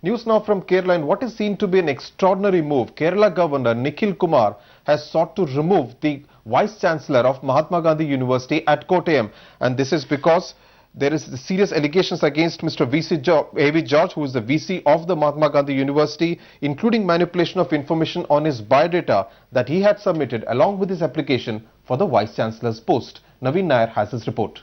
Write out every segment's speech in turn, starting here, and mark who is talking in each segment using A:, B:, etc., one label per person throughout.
A: News now from Kerala, and what is seen to be an extraordinary move. Kerala Governor Nikhil Kumar has sought to remove the Vice Chancellor of Mahatma Gandhi University at Kottayam, and this is because there is serious allegations against Mr. A.V. George, who is the VC of the Mahatma Gandhi University, including manipulation of information on his biodata that he had submitted along with his application for the Vice Chancellor's post. Naveen Nair has his report.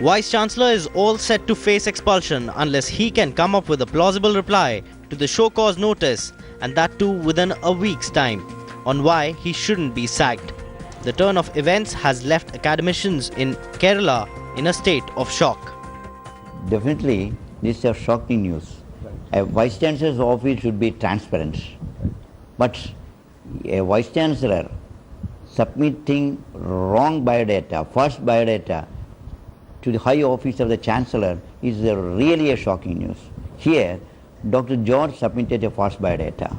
B: Vice Chancellor is all set to face expulsion unless he can come up with a plausible reply to the show cause notice, and that too within a week's time, on why he shouldn't be sacked. The turn of events has left academicians in Kerala in a state of shock.
C: Definitely, this is a shocking news. A Vice Chancellor's office should be transparent. But a Vice Chancellor submitting wrong biodata, false biodata, to the high office of the Chancellor is really a shocking news. Here, Dr. George submitted a false biodata.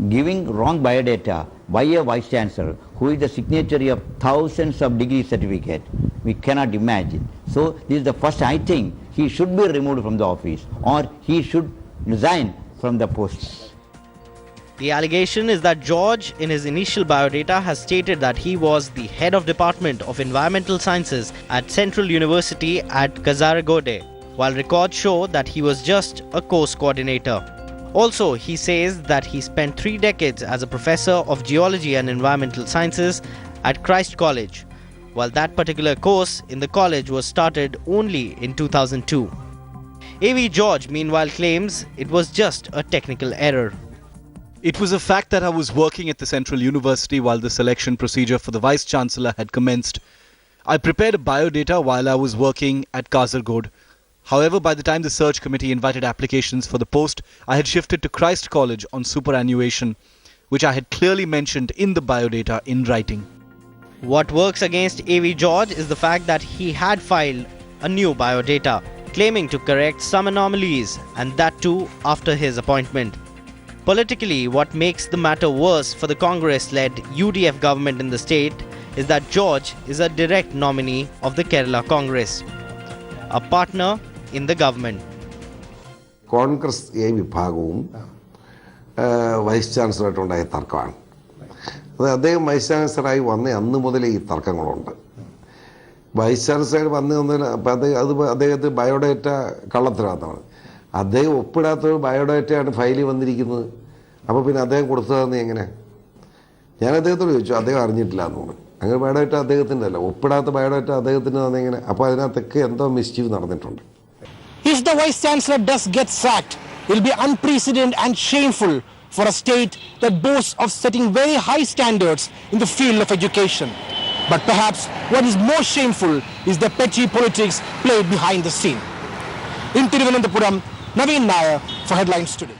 C: Giving wrong biodata by a Vice Chancellor who is the signatory of thousands of degree certificates, we cannot imagine. So this is the first, I think, he should be removed from the office or he should resign from the post.
B: The allegation is that George, in his initial biodata, has stated that he was the head of Department of Environmental Sciences at Central University at Kasaragod, while records show that he was just a course coordinator. Also, he says that he spent 3 decades as a professor of geology and environmental sciences at Christ College, while that particular course in the college was started only in 2002. A.V. George, meanwhile, claims it was just a technical error.
D: It was a fact that I was working at the Central University while the selection procedure for the Vice Chancellor had commenced. I prepared a biodata while I was working at Kasaragod. However, by the time the search committee invited applications for the post, I had shifted to Christ College on superannuation, which I had clearly mentioned in the biodata in writing.
B: What works against A.V. George is the fact that he had filed a new biodata, claiming to correct some anomalies, and that too after his appointment. Politically, what makes the matter worse for the Congress-led UDF government in the state is that George is a direct nominee of the Kerala Congress, a partner in the government.
E: Congress ഈ വിഭാഗവും vice ചാൻസലറായിട്ടുണ്ടായ തർക്കമാണ്. അത് അദ്ദേഹം vice ചാൻസലറായി വന്ന അന്ന് മുതലേ ഈ തർക്കങ്ങളുണ്ട്. Vice chancellor അദ്ദേഹത്തെ ബയോഡേറ്റ കള്ളത്തരാത്താണ്. അദ്ദേഹം ഒപ്പിടാത്ത ബയോഡേറ്റയാണ് ഫയലിൽ വന്നിരിക്കുന്നത്. അപ്പോൾ പിന്നെ അദ്ദേഹം കൊടുത്തതെന്ന് എങ്ങനെ? ഞാൻ അദ്ദേഹത്തോട് ചോദിച്ചു, അദ്ദേഹം അറിഞ്ഞിട്ടില്ല എന്ന് പറഞ്ഞു. അങ്ങനെ ബയോഡേറ്റ അദ്ദേഹത്തിൻ്റെ അല്ല, ഒപ്പിടാത്ത ബയോഡേറ്റ അദ്ദേഹത്തിൻ്റെ എങ്ങനെ? അപ്പോൾ അതിനകത്തൊക്കെ എന്തോ മിസ്റ്റേക്ക് നടന്നിട്ടുണ്ട്.
F: If the Vice Chancellor does get sacked, it will be unprecedented and shameful for a state that boasts of setting very high standards in the field of education. But perhaps what is more shameful is the petty politics played behind the scene. In Thiruvananthapuram, Naveen Nair for Headlines Today.